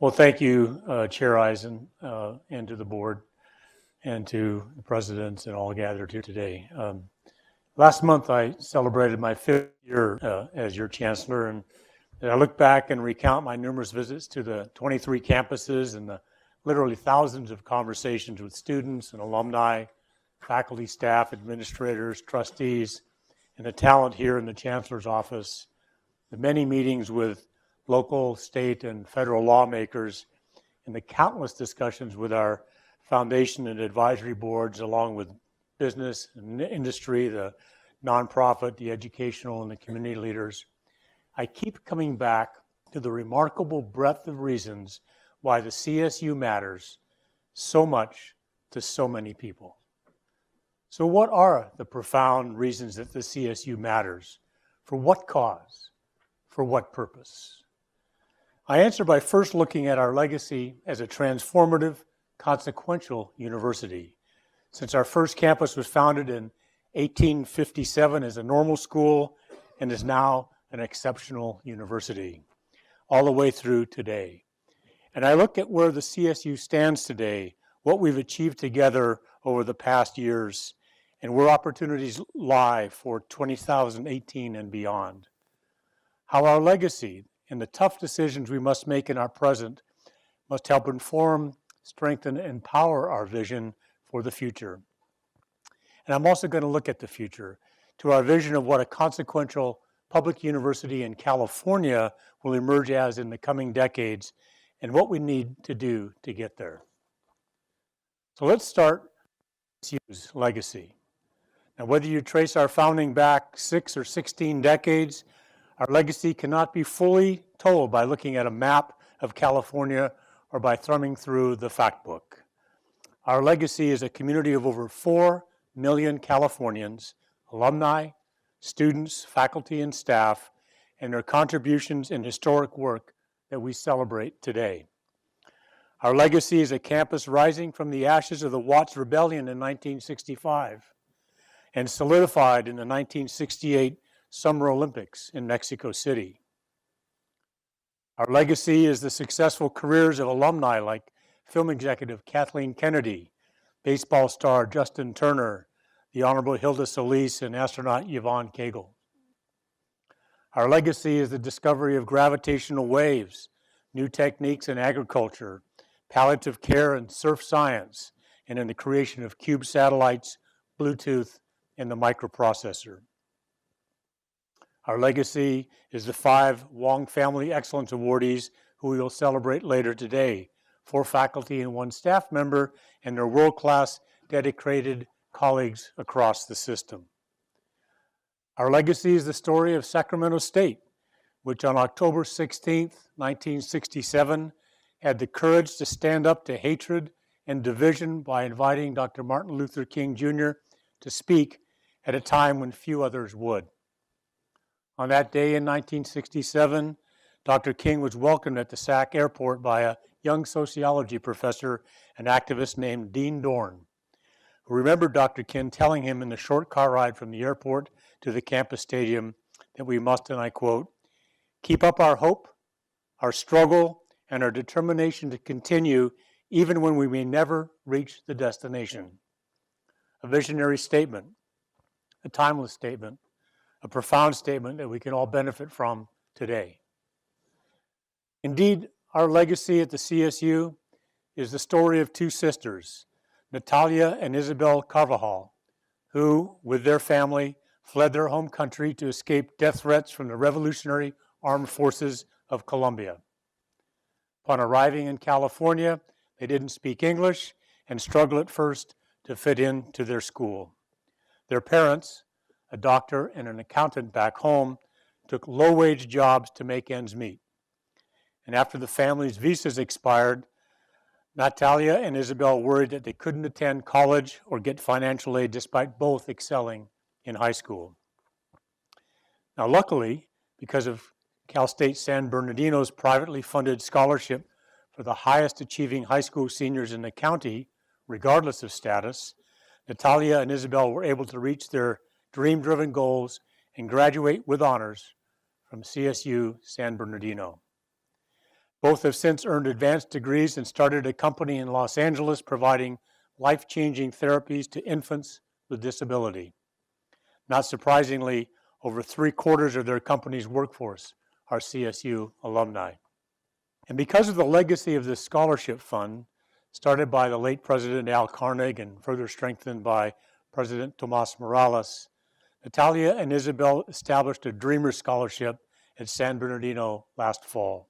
Well, thank you, Chair Eisen, and to the board, and to the presidents and all gathered here today. Last month, I celebrated my 5th year as your chancellor, and I look back and recount my numerous visits to the 23 campuses and the literally thousands of conversations with students and alumni, faculty, staff, administrators, trustees, and the talent here in the chancellor's office, the many meetings with local, state, and federal lawmakers, and the countless discussions with our foundation and advisory boards, along with business and industry, the nonprofit, the educational, and the community leaders. I keep coming back to the remarkable breadth of reasons why the CSU matters so much to so many people. So what are the profound reasons that the CSU matters? For what cause? For what purpose? I answer by first looking at our legacy as a transformative, consequential university. Since our first campus was founded in 1857 as a normal school and is now an exceptional university, all the way through today. And I look at where the CSU stands today, what we've achieved together over the past years, and where opportunities lie for 2018 and beyond. How our legacy and the tough decisions we must make in our present must help inform, strengthen, and empower our vision for the future. And I'm also going to look at the future, to our vision of what a consequential public university in California will emerge as in the coming decades, and what we need to do to get there. So let's start with CSU's legacy. Now, whether you trace our founding back 6 or 16 decades, our legacy cannot be fully told by looking at a map of California or by thumbing through the fact book. Our legacy is a community of over 4 million Californians, alumni, students, faculty, and staff, and their contributions and historic work that we celebrate today. Our legacy is a campus rising from the ashes of the Watts Rebellion in 1965 and solidified in the 1968 Summer Olympics in Mexico City. Our legacy is the successful careers of alumni like film executive Kathleen Kennedy, baseball star Justin Turner, the Honorable Hilda Solis, and astronaut Yvonne Kegel. Our legacy is the discovery of gravitational waves, new techniques in agriculture, palliative care and surf science, and in the creation of cube satellites, Bluetooth, and the microprocessor. Our legacy is the 5 Wong Family Excellence Awardees who we will celebrate later today, 4 faculty and 1 staff member, and their world-class dedicated colleagues across the system. Our legacy is the story of Sacramento State, which on October 16, 1967, had the courage to stand up to hatred and division by inviting Dr. Martin Luther King Jr. to speak at a time when few others would. On that day in 1967, Dr. King was welcomed at the Sac Airport by a young sociology professor and activist named Dean Dorn, who remembered Dr. King telling him in the short car ride from the airport to the campus stadium that we must, and I quote, "keep up our hope, our struggle, and our determination to continue even when we may never reach the destination." A visionary statement, a timeless statement, a profound statement that we can all benefit from today. Indeed, our legacy at the CSU is the story of 2 sisters, Natalia and Isabel Carvajal, who, with their family, fled their home country to escape death threats from the Revolutionary Armed Forces of Colombia. Upon arriving in California, they didn't speak English and struggled at first to fit into their school. Their parents, a doctor and an accountant back home, took low-wage jobs to make ends meet. And after the family's visas expired, Natalia and Isabel worried that they couldn't attend college or get financial aid despite both excelling in high school. Now, luckily, because of Cal State San Bernardino's privately funded scholarship for the highest achieving high school seniors in the county, regardless of status, Natalia and Isabel were able to reach their dream-driven goals and graduate with honors from CSU San Bernardino. Both have since earned advanced degrees and started a company in Los Angeles providing life-changing therapies to infants with disability. Not surprisingly, over 3/4 of their company's workforce are CSU alumni. And because of the legacy of this scholarship fund, started by the late President Al Carnegie and further strengthened by President Tomas Morales, Natalia and Isabel established a Dreamer Scholarship at San Bernardino last fall.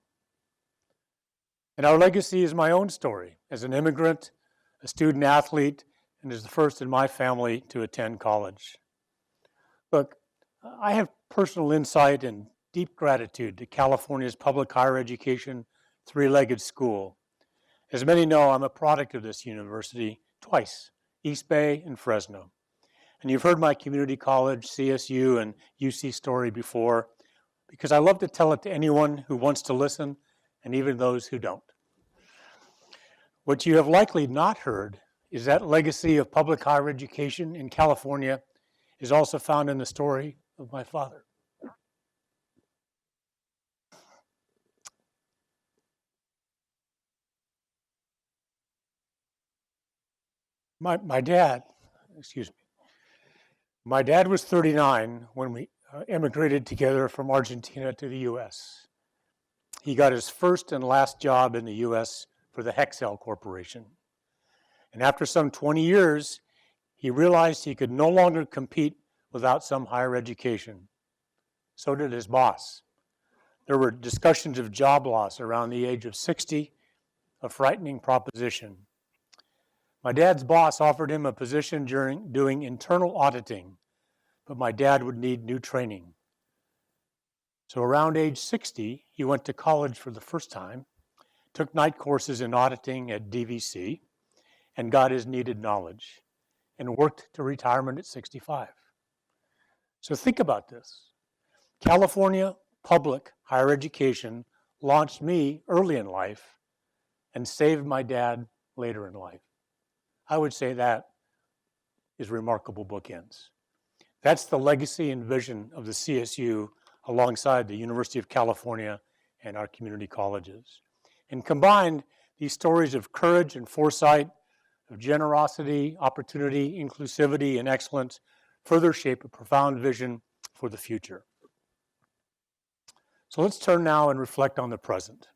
And our legacy is my own story as an immigrant, a student athlete, and as the first in my family to attend college. Look, I have personal insight and deep gratitude to California's public higher education three-legged school. As many know, I'm a product of this university twice, East Bay and Fresno. And you've heard my community college, CSU, and UC story before, because I love to tell it to anyone who wants to listen, and even those who don't. What you have likely not heard is that legacy of public higher education in California is also found in the story of my father. My dad was 39 when we immigrated together from Argentina to the U.S. He got his first and last job in the U.S. for the Hexcel Corporation. And after some 20 years, he realized he could no longer compete without some higher education. So did his boss. There were discussions of job loss around the age of 60, a frightening proposition. My dad's boss offered him a position doing internal auditing, but my dad would need new training. So around age 60, he went to college for the first time, took night courses in auditing at DVC, and got his needed knowledge, and worked to retirement at 65. So think about this. California public higher education launched me early in life and saved my dad later in life. I would say that is remarkable bookends. That's the legacy and vision of the CSU alongside the University of California and our community colleges. And combined, these stories of courage and foresight, of generosity, opportunity, inclusivity, and excellence further shape a profound vision for the future. So let's turn now and reflect on the present.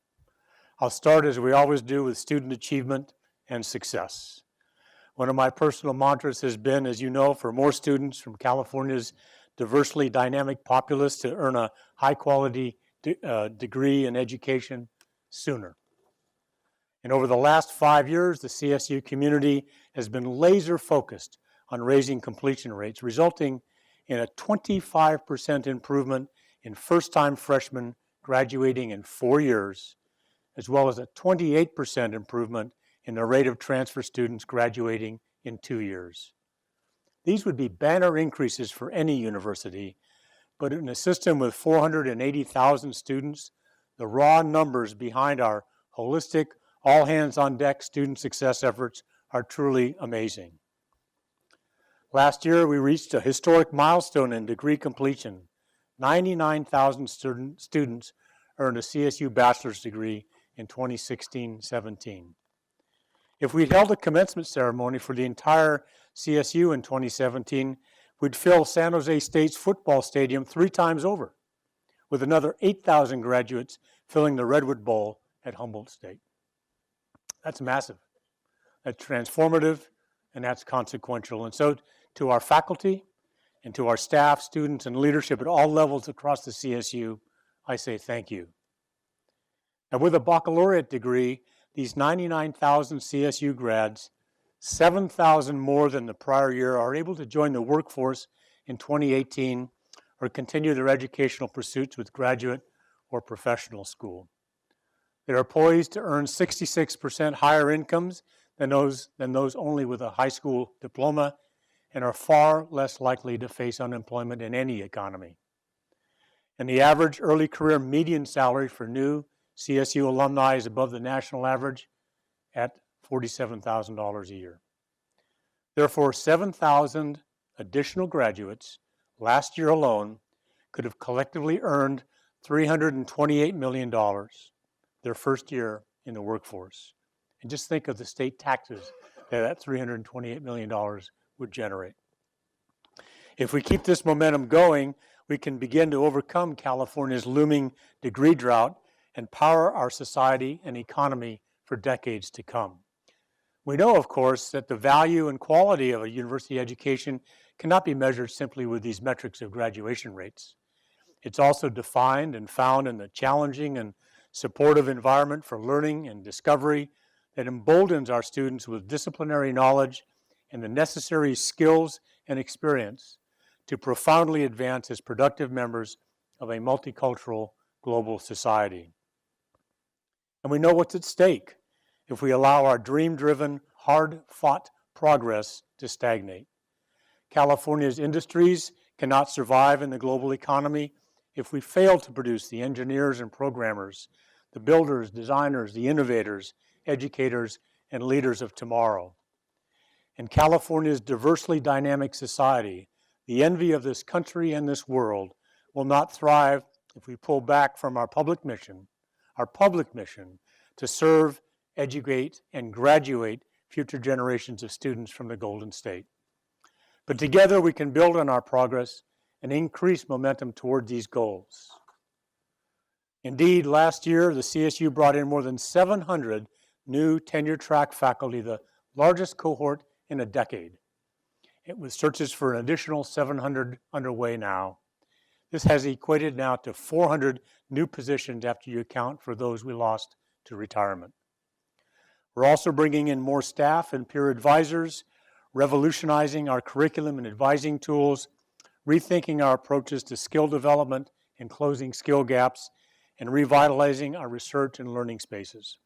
I'll start, as we always do, with student achievement and success. One of my personal mantras has been, as you know, for more students from California's diversely dynamic populace to earn a high-quality degree in education sooner. And over the last 5 years, the CSU community has been laser-focused on raising completion rates, resulting in a 25% improvement in first-time freshmen graduating in 4 years, as well as a 28% improvement in the rate of transfer students graduating in 2 years. These would be banner increases for any university, but in a system with 480,000 students, the raw numbers behind our holistic, all-hands-on-deck student success efforts are truly amazing. Last year, we reached a historic milestone in degree completion. 99,000 students earned a CSU bachelor's degree in 2016-17. If we'd held a commencement ceremony for the entire CSU in 2017, we'd fill San Jose State's football stadium 3 times over, with another 8,000 graduates filling the Redwood Bowl at Humboldt State. That's massive. That's transformative, and that's consequential. And so to our faculty and to our staff, students, and leadership at all levels across the CSU, I say thank you. Now, with a baccalaureate degree, these 99,000 CSU grads, 7,000 more than the prior year, are able to join the workforce in 2018 or continue their educational pursuits with graduate or professional school. They are poised to earn 66% higher incomes than those only with a high school diploma, and are far less likely to face unemployment in any economy. And the average early career median salary for new CSU alumni is above the national average at $47,000 a year. Therefore, 7,000 additional graduates last year alone could have collectively earned $328 million, their first year in the workforce. And just think of the state taxes that $328 million would generate. If we keep this momentum going, we can begin to overcome California's looming degree drought and power our society and economy for decades to come. We know, of course, that the value and quality of a university education cannot be measured simply with these metrics of graduation rates. It's also defined and found in the challenging and supportive environment for learning and discovery that emboldens our students with disciplinary knowledge and the necessary skills and experience to profoundly advance as productive members of a multicultural global society. And we know what's at stake if we allow our dream-driven, hard-fought progress to stagnate. California's industries cannot survive in the global economy if we fail to produce the engineers and programmers, the builders, designers, the innovators, educators, and leaders of tomorrow. In California's diversely dynamic society, the envy of this country and this world will not thrive if we pull back from our public mission to serve, educate, and graduate future generations of students from the Golden State. But together we can build on our progress and increase momentum toward these goals. Indeed, last year, the CSU brought in more than 700 new tenure-track faculty, the largest cohort in a decade. With searches for an additional 700 underway now. This has equated now to 400 new positions after you account for those we lost to retirement. We're also bringing in more staff and peer advisors, revolutionizing our curriculum and advising tools, rethinking our approaches to skill development and closing skill gaps, and revitalizing our research and learning spaces.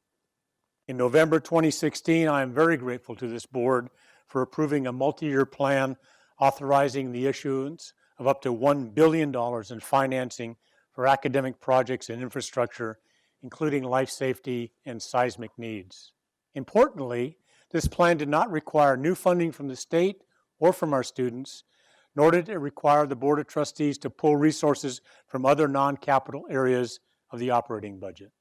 In November 2016, I am very grateful to this board for approving a multi-year plan authorizing the issuance of up to $1 billion in financing for academic projects and infrastructure, including life safety and seismic needs. Importantly, this plan did not require new funding from the state or from our students, nor did it require the Board of Trustees to pull resources from other non-capital areas of the operating budget.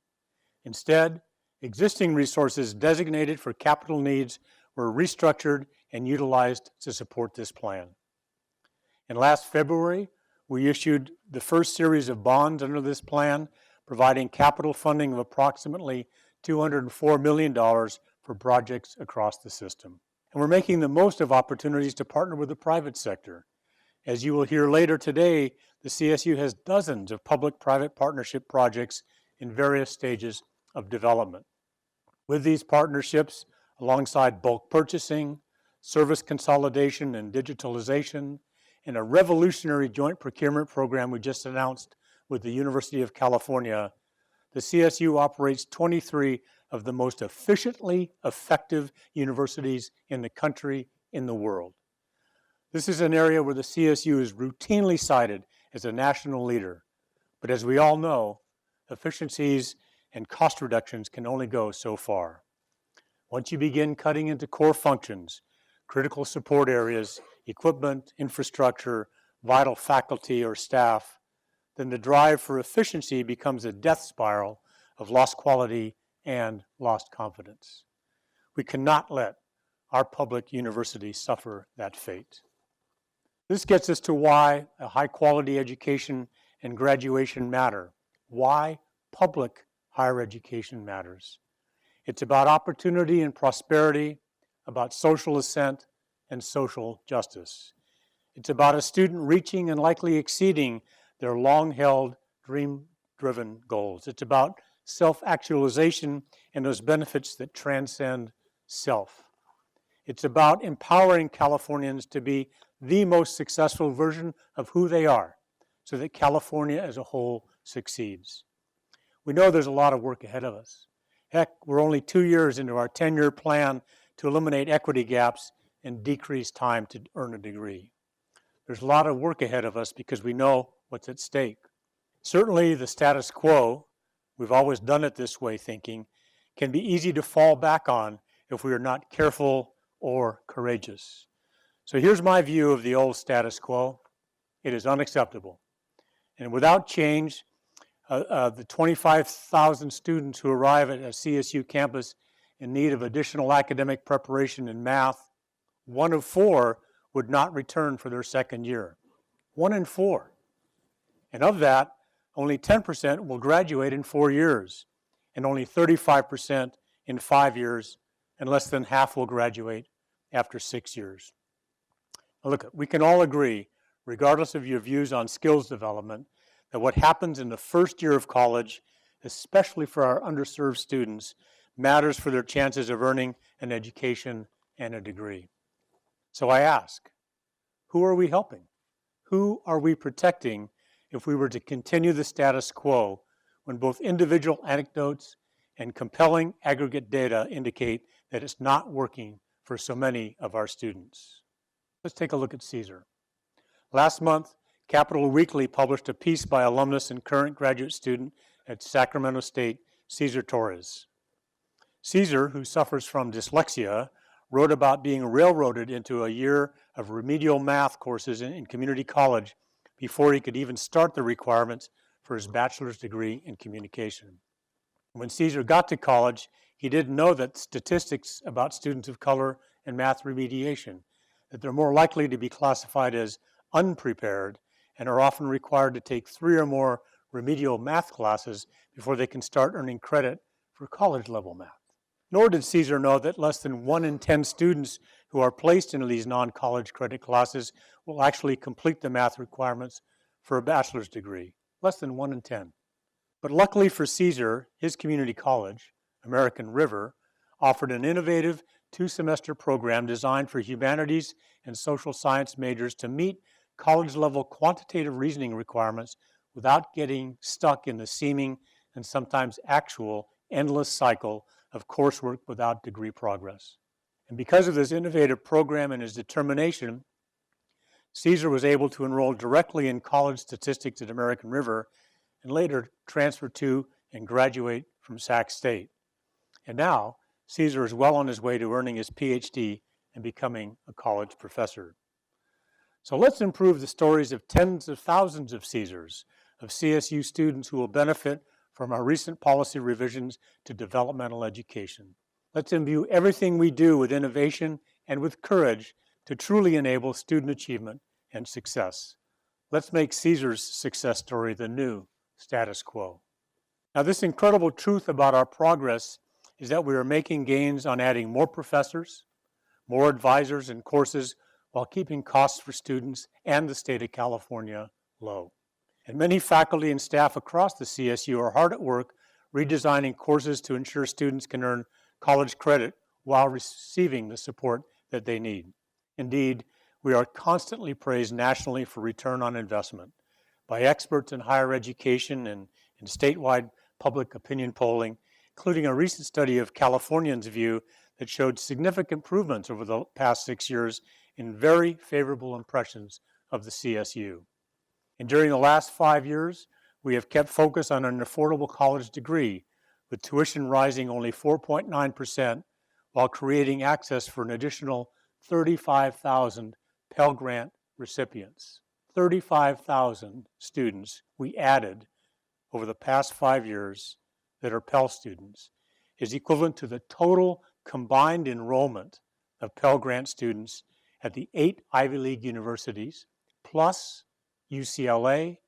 Instead, existing resources designated for capital needs were restructured and utilized to support this plan. And last February, we issued the first series of bonds under this plan, providing capital funding of approximately $204 million for projects across the system. And we're making the most of opportunities to partner with the private sector. As you will hear later today, the CSU has dozens of public-private partnership projects in various stages of development. With these partnerships, alongside bulk purchasing, service consolidation and digitalization, and a revolutionary joint procurement program we just announced with the University of California, the CSU operates 23 of the most efficiently effective universities in the country, in the world. This is an area where the CSU is routinely cited as a national leader. But as we all know, efficiencies and cost reductions can only go so far. Once you begin cutting into core functions, critical support areas, equipment, infrastructure, vital faculty or staff, then the drive for efficiency becomes a death spiral of lost quality and lost confidence. We cannot let our public universities suffer that fate. This gets us to why a high-quality education and graduation matter, why public higher education matters. It's about opportunity and prosperity, about social ascent and social justice. It's about a student reaching and likely exceeding their long-held, dream-driven goals. It's about self-actualization and those benefits that transcend self. It's about empowering Californians to be the most successful version of who they are so that California as a whole succeeds. We know there's a lot of work ahead of us. Heck, we're only 2 years into our 10-year plan to eliminate equity gaps and decrease time to earn a degree. There's a lot of work ahead of us because we know what's at stake. Certainly the status quo, we've always done it this way thinking, can be easy to fall back on if we are not careful or courageous. So here's my view of the old status quo. It is unacceptable. And without change, The 25,000 students who arrive at a CSU campus in need of additional academic preparation in math, 1 of 4 would not return for their second year. 1 in 4. And of that, only 10% will graduate in 4 years, and only 35% in 5 years, and less than half will graduate after 6 years. Now look, we can all agree, regardless of your views on skills development, that what happens in the first year of college, especially for our underserved students, matters for their chances of earning an education and a degree. So I ask, who are we helping? Who are we protecting if we were to continue the status quo when both individual anecdotes and compelling aggregate data indicate that it's not working for so many of our students? Let's take a look at CSER. Last month, Capital Weekly published a piece by alumnus and current graduate student at Sacramento State, Cesar Torres. Cesar, who suffers from dyslexia, wrote about being railroaded into a year of remedial math courses in community college before he could even start the requirements for his bachelor's degree in communication. When Cesar got to college, he didn't know that statistics about students of color and math remediation, that they're more likely to be classified as unprepared and are often required to take 3 or more remedial math classes before they can start earning credit for college-level math. Nor did Cesar know that less than 1 in 10 students who are placed into these non-college credit classes will actually complete the math requirements for a bachelor's degree. Less than 1 in 10. But luckily for Cesar, his community college, American River, offered an innovative 2-semester program designed for humanities and social science majors to meet college-level quantitative reasoning requirements without getting stuck in the seeming and sometimes actual endless cycle of coursework without degree progress. And because of this innovative program and his determination, Cesar was able to enroll directly in college statistics at American River and later transfer to and graduate from Sac State. And now, Cesar is well on his way to earning his PhD and becoming a college professor. So let's improve the stories of tens of thousands of Cesars, of CSU students who will benefit from our recent policy revisions to developmental education. Let's imbue everything we do with innovation and with courage to truly enable student achievement and success. Let's make Cesar's success story the new status quo. Now, this incredible truth about our progress is that we are making gains on adding more professors, more advisors and courses, while keeping costs for students and the state of California low. And many faculty and staff across the CSU are hard at work redesigning courses to ensure students can earn college credit while receiving the support that they need. Indeed, we are constantly praised nationally for return on investment by experts in higher education and in statewide public opinion polling, including a recent study of Californians' view that showed significant improvements over the past 6 years in very favorable impressions of the CSU. And during the last 5 years, we have kept focus on an affordable college degree, with tuition rising only 4.9%, while creating access for an additional 35,000 Pell Grant recipients. 35,000 students we added over the past 5 years that are Pell students is equivalent to the total combined enrollment of Pell Grant students at the 8 Ivy League universities, plus UCLA,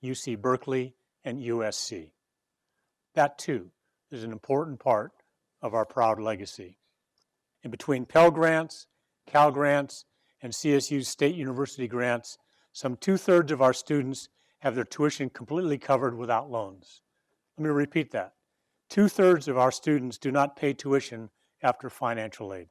UC Berkeley, and USC. That, too, is an important part of our proud legacy. And between Pell Grants, Cal Grants, and CSU State University grants, some 2/3 of our students have their tuition completely covered without loans. Let me repeat that. 2/3 of our students do not pay tuition after financial aid.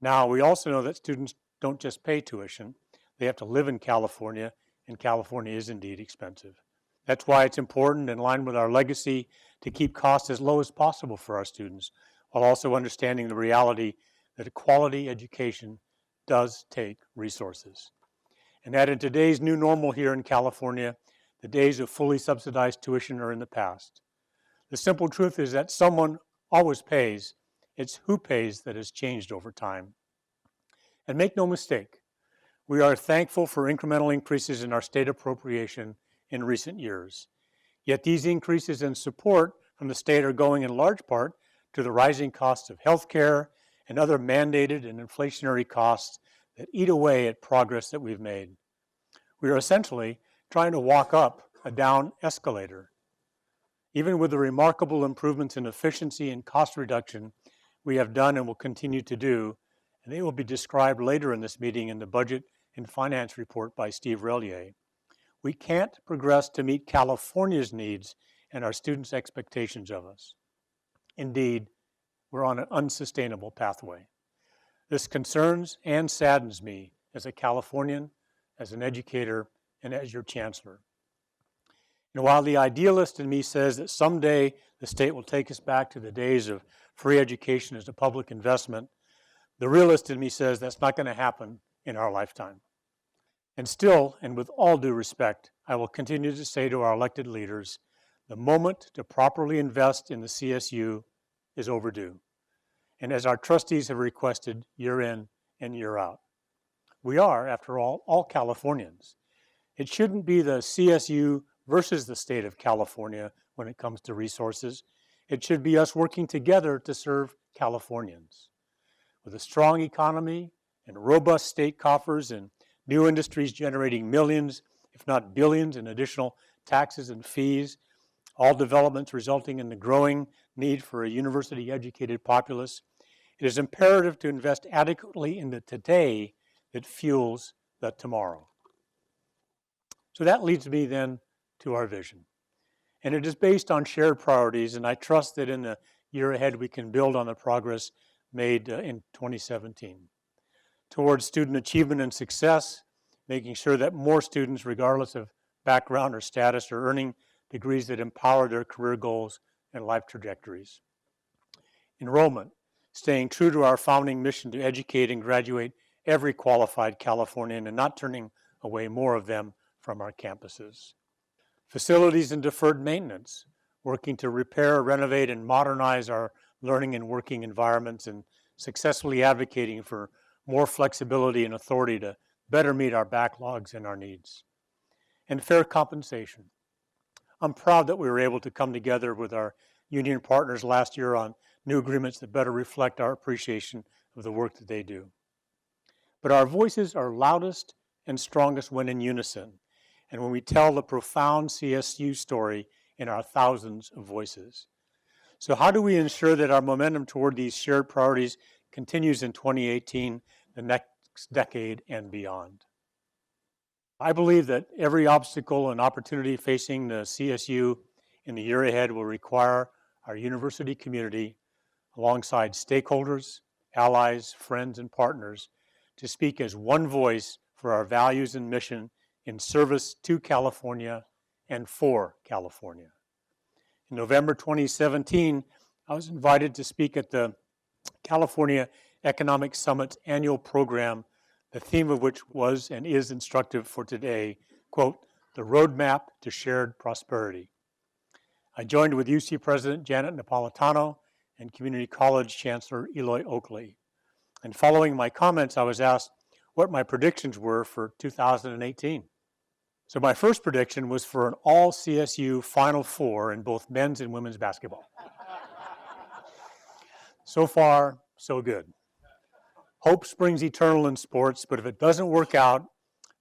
Now, we also know that students don't just pay tuition. They have to live in California, and California is indeed expensive. That's why it's important, in line with our legacy, to keep costs as low as possible for our students, while also understanding the reality that a quality education does take resources. And that in today's new normal here in California, the days of fully subsidized tuition are in the past. The simple truth is that someone always pays. It's who pays that has changed over time. And make no mistake, we are thankful for incremental increases in our state appropriation in recent years. Yet these increases in support from the state are going in large part to the rising costs of health care and other mandated and inflationary costs that eat away at progress that we've made. We are essentially trying to walk up a down escalator. Even with the remarkable improvements in efficiency and cost reduction we have done and will continue to do, and they will be described later in this meeting in the Budget and Finance Report by Steve Relier, we can't progress to meet California's needs and our students' expectations of us. Indeed, we're on an unsustainable pathway. This concerns and saddens me as a Californian, as an educator, and as your chancellor. And while the idealist in me says that someday the state will take us back to the days of free education as a public investment, the realist in me says that's not going to happen in our lifetime. And still, and with all due respect, I will continue to say to our elected leaders, the moment to properly invest in the CSU is overdue. And as our trustees have requested year in and year out. We are, after all Californians. It shouldn't be the CSU versus the state of California when it comes to resources. It should be us working together to serve Californians. With a strong economy and robust state coffers and new industries generating millions, if not billions, in additional taxes and fees, all developments resulting in the growing need for a university-educated populace, it is imperative to invest adequately in the today that fuels the tomorrow. So that leads me then to our vision. And it is based on shared priorities, and I trust that in the year ahead we can build on the progress made in 2017. Towards student achievement and success, making sure that more students, regardless of background or status, are earning degrees that empower their career goals and life trajectories. Enrollment, staying true to our founding mission to educate and graduate every qualified Californian and not turning away more of them from our campuses. Facilities and deferred maintenance, working to repair, renovate, and modernize our learning and working environments and successfully advocating for more flexibility and authority to better meet our backlogs and our needs. And fair compensation. I'm proud that we were able to come together with our union partners last year on new agreements that better reflect our appreciation of the work that they do. But our voices are loudest and strongest when in unison, and when we tell the profound CSU story in our thousands of voices. So how do we ensure that our momentum toward these shared priorities continues in 2018, the next decade, and beyond? I believe that every obstacle and opportunity facing the CSU in the year ahead will require our university community, alongside stakeholders, allies, friends, and partners, to speak as one voice for our values and mission in service to California and for California. In November 2017, I was invited to speak at the California Economic Summit's annual program, the theme of which was and is instructive for today, quote, the roadmap to shared prosperity. I joined with UC President Janet Napolitano and Community College Chancellor Eloy Oakley. And following my comments, I was asked what my predictions were for 2018. So my first prediction was for an all CSU Final Four in both men's and women's basketball. So far, so good. Hope springs eternal in sports, but if it doesn't work out,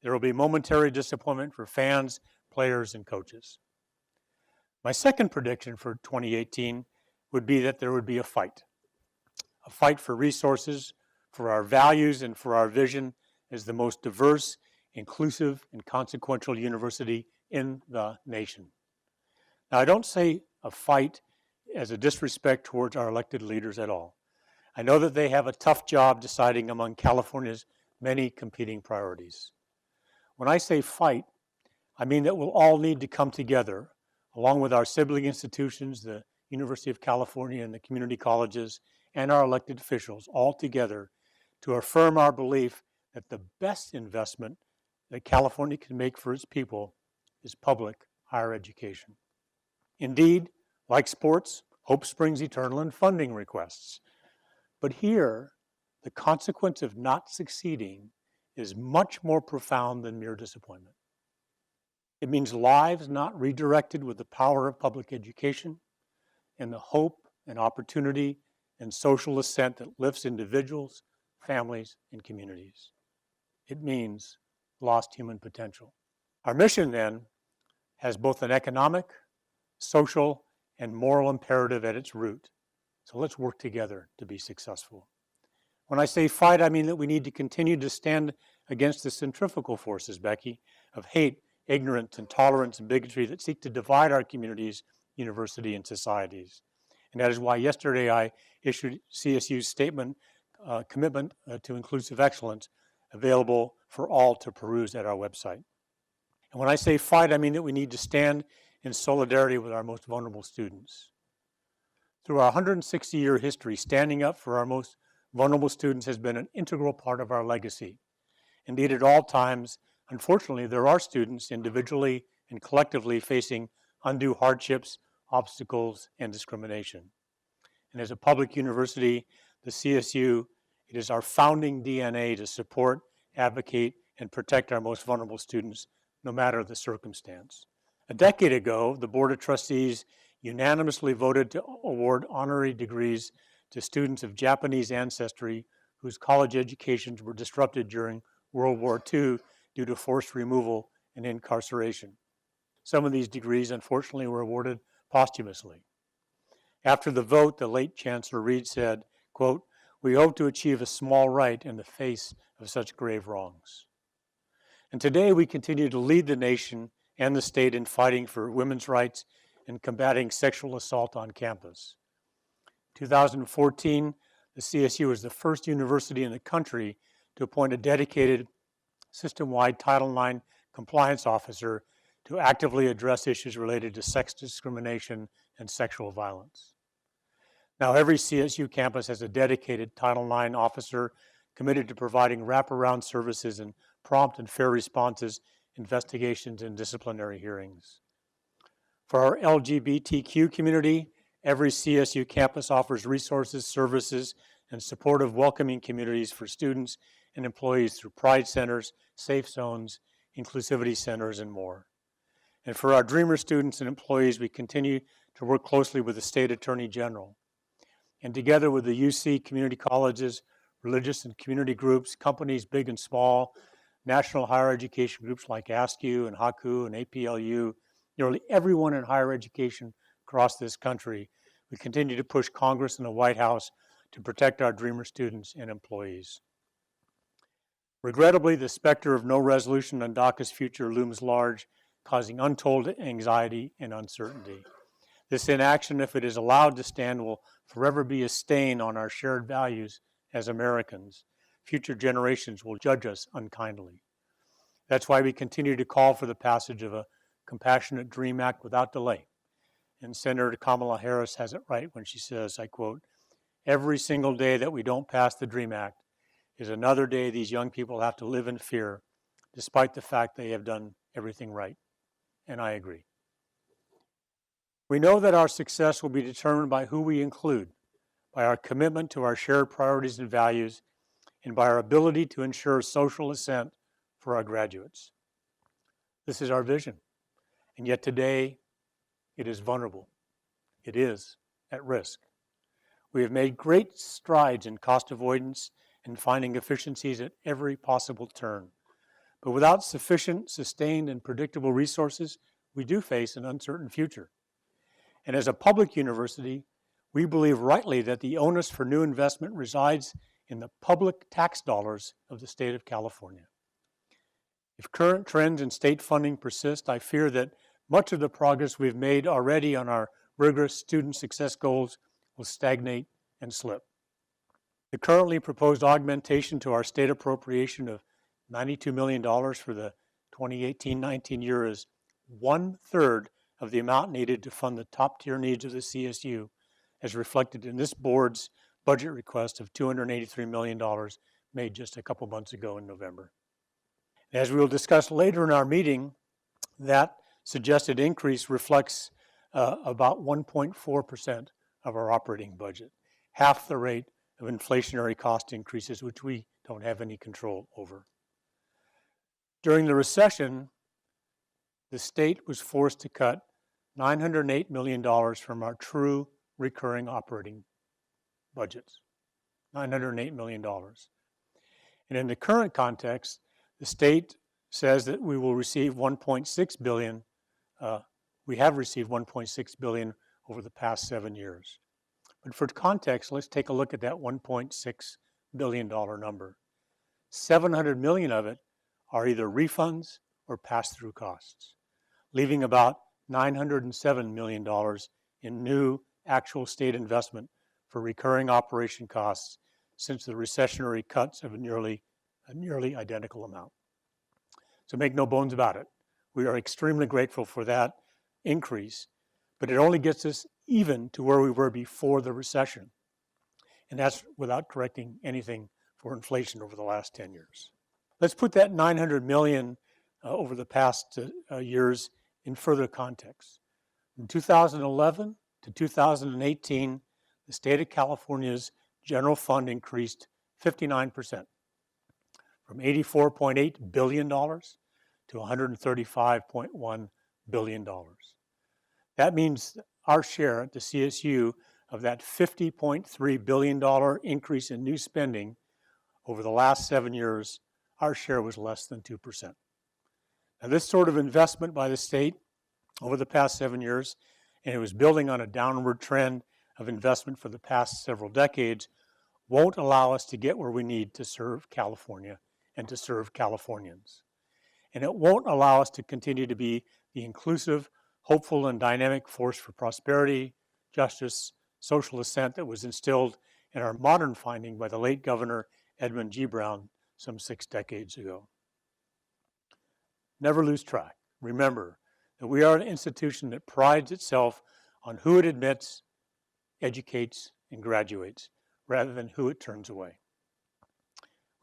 there will be momentary disappointment for fans, players, and coaches. My second prediction for 2018 would be that there would be a fight for resources, for our values, and for our vision as the most diverse, inclusive, and consequential university in the nation. Now, I don't say a fight as a disrespect towards our elected leaders at all. I know that they have a tough job deciding among California's many competing priorities. When I say fight, I mean that we'll all need to come together, along with our sibling institutions, the University of California and the community colleges, and our elected officials, all together to affirm our belief that the best investment that California can make for its people is public higher education. Indeed, like sports, hope springs eternal in funding requests. But here, the consequence of not succeeding is much more profound than mere disappointment. It means lives not redirected with the power of public education and the hope and opportunity and social ascent that lifts individuals, families, and communities. It means lost human potential. Our mission then has both an economic, social, and moral imperative at its root. So let's work together to be successful. When I say fight, I mean that we need to continue to stand against the centrifugal forces, Becky, of hate, ignorance, intolerance, and bigotry that seek to divide our communities, university, and societies. And that is why yesterday I issued CSU's statement, commitment to inclusive excellence, available for all to peruse at our website. And when I say fight, I mean that we need to stand in solidarity with our most vulnerable students. Through our 160-year history, standing up for our most vulnerable students has been an integral part of our legacy. Indeed, at all times, unfortunately, there are students individually and collectively facing undue hardships, obstacles, and discrimination. And as a public university, the CSU, it is our founding DNA to support, advocate, and protect our most vulnerable students, no matter the circumstance. A decade ago, the Board of Trustees unanimously voted to award honorary degrees to students of Japanese ancestry whose college educations were disrupted during World War II due to forced removal and incarceration. Some of these degrees, unfortunately, were awarded posthumously. After the vote, the late Chancellor Reed said, quote, "We hope to achieve a small right in the face of such grave wrongs." And today we continue to lead the nation and the state in fighting for women's rights and combating sexual assault on campus. In 2014, the CSU was the first university in the country to appoint a dedicated system-wide Title IX compliance officer to actively address issues related to sex discrimination and sexual violence. Now, every CSU campus has a dedicated Title IX officer committed to providing wraparound services and prompt and fair responses, investigations, and disciplinary hearings. For our LGBTQ community, every CSU campus offers resources, services, and supportive welcoming communities for students and employees through pride centers, safe zones, inclusivity centers, and more. And for our Dreamer students and employees, we continue to work closely with the State Attorney General. And together with the UC community colleges, religious and community groups, companies big and small, national higher education groups like ASCU and HAKU and APLU, nearly everyone in higher education across this country, we continue to push Congress and the White House to protect our Dreamer students and employees. Regrettably, the specter of no resolution on DACA's future looms large, causing untold anxiety and uncertainty. This inaction, if it is allowed to stand, will forever be a stain on our shared values as Americans. Future generations will judge us unkindly. That's why we continue to call for the passage of a Compassionate Dream Act without delay. And Senator Kamala Harris has it right when she says, I quote, "Every single day that we don't pass the Dream Act is another day these young people have to live in fear, despite the fact they have done everything right." And I agree. We know that our success will be determined by who we include, by our commitment to our shared priorities and values, and by our ability to ensure social ascent for our graduates. This is our vision, and yet today it is vulnerable. It is at risk. We have made great strides in cost avoidance and finding efficiencies at every possible turn. But without sufficient, sustained, and predictable resources, we do face an uncertain future. And as a public university, we believe rightly that the onus for new investment resides in the public tax dollars of the state of California. If current trends in state funding persist, I fear that much of the progress we've made already on our rigorous student success goals will stagnate and slip. The currently proposed augmentation to our state appropriation of $92 million for the 2018-19 year is 1/3 of the amount needed to fund the top-tier needs of the CSU, as reflected in this board's budget request of $283 million made just a couple months ago in November. As we will discuss later in our meeting, that suggested increase reflects about 1.4% of our operating budget, half the rate of inflationary cost increases, which we don't have any control over. During the recession, the state was forced to cut $908 million from our true recurring operating budgets. $908 million. And in the current context, the state says that we will receive $1.6 billion. We have received $1.6 billion over the past 7 years. But for context, let's take a look at that $1.6 billion number. $700 million of it are either refunds or pass-through costs, leaving about $907 million in new actual state investment for recurring operation costs since the recessionary cuts of a nearly identical amount. So make no bones about it. We are extremely grateful for that increase, but it only gets us even to where we were before the recession. And that's without correcting anything for inflation over the last 10 years. Let's put that $900 million over the past years in further context. From 2011 to 2018, the state of California's general fund increased 59%, from $84.8 billion to $135.1 billion. That means our share at the CSU of that $50.3 billion increase in new spending over the last 7 years, our share was less than 2%. Now, this sort of investment by the state over the past 7 years, and it was building on a downward trend of investment for the past several decades, won't allow us to get where we need to serve California and to serve Californians. And it won't allow us to continue to be the inclusive, hopeful, and dynamic force for prosperity, justice, social ascent that was instilled in our modern finding by the late Governor Edmund G. Brown some 6 decades ago. Never lose track. Remember that we are an institution that prides itself on who it admits, educates, and graduates, rather than who it turns away.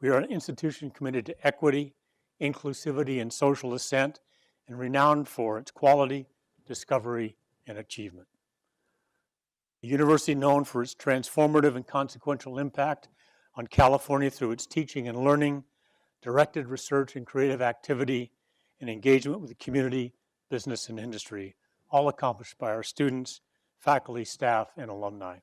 We are an institution committed to equity, inclusivity, and social ascent, and renowned for its quality, discovery, and achievement. A university known for its transformative and consequential impact on California through its teaching and learning, directed research and creative activity, and engagement with the community, business, and industry, all accomplished by our students, faculty, staff, and alumni.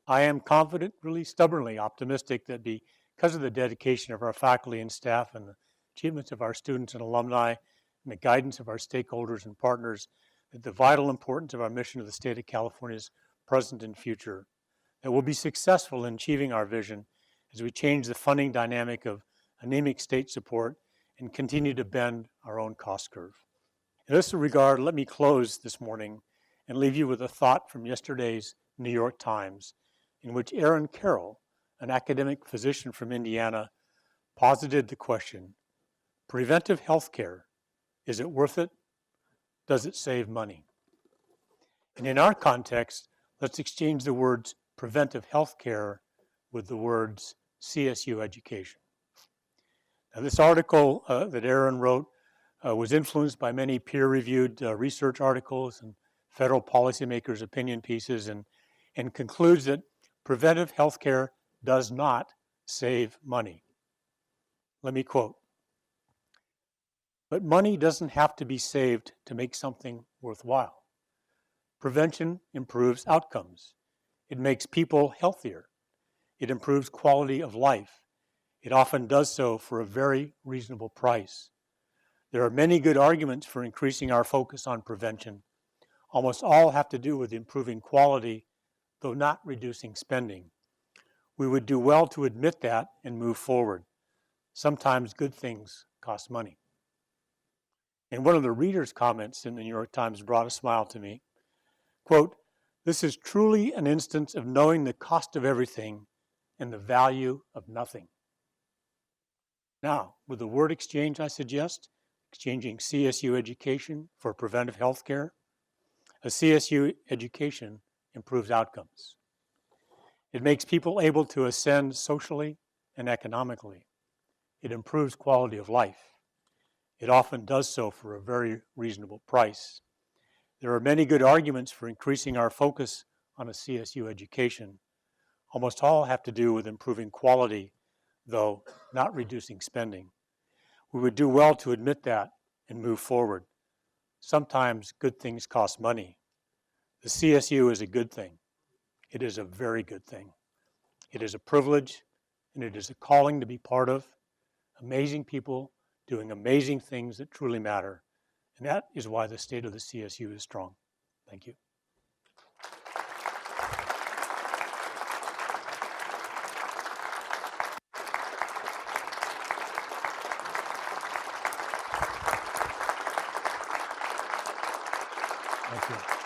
I am confident, really stubbornly optimistic, that because of the dedication of our faculty and staff and the achievements of our students and alumni and the guidance of our stakeholders and partners, that the vital importance of our mission of the state of California's present and future, that we'll be successful in achieving our vision as we change the funding dynamic of anemic state support and continue to bend our own cost curve. In this regard, let me close this morning and leave you with a thought from yesterday's New York Times, in which Aaron Carroll, an academic physician from Indiana, posited the question, preventive health care, is it worth it? Does it save money? And in our context, let's exchange the words preventive health care with the words CSU education. Now, this article that Aaron wrote was influenced by many peer-reviewed research articles and federal policymakers' opinion pieces, and concludes that preventive health care does not save money. Let me quote, "But money doesn't have to be saved to make something worthwhile. Prevention improves outcomes. It makes people healthier. It improves quality of life. It often does so for a very reasonable price. There are many good arguments for increasing our focus on prevention. Almost all have to do with improving quality, though not reducing spending. We would do well to admit that and move forward. Sometimes good things cost money." And one of the readers' comments in the New York Times brought a smile to me. Quote, "This is truly an instance of knowing the cost of everything and the value of nothing." Now, with the word exchange, I suggest exchanging CSU education for preventive health care. A CSU education improves outcomes. It makes people able to ascend socially and economically. It improves quality of life. It often does so for a very reasonable price. There are many good arguments for increasing our focus on a CSU education. Almost all have to do with improving quality, though not reducing spending. We would do well to admit that and move forward. Sometimes good things cost money. The CSU is a good thing. It is a very good thing. It is a privilege, and it is a calling to be part of amazing people doing amazing things that truly matter. And that is why the state of the CSU is strong. Thank you. Thank you.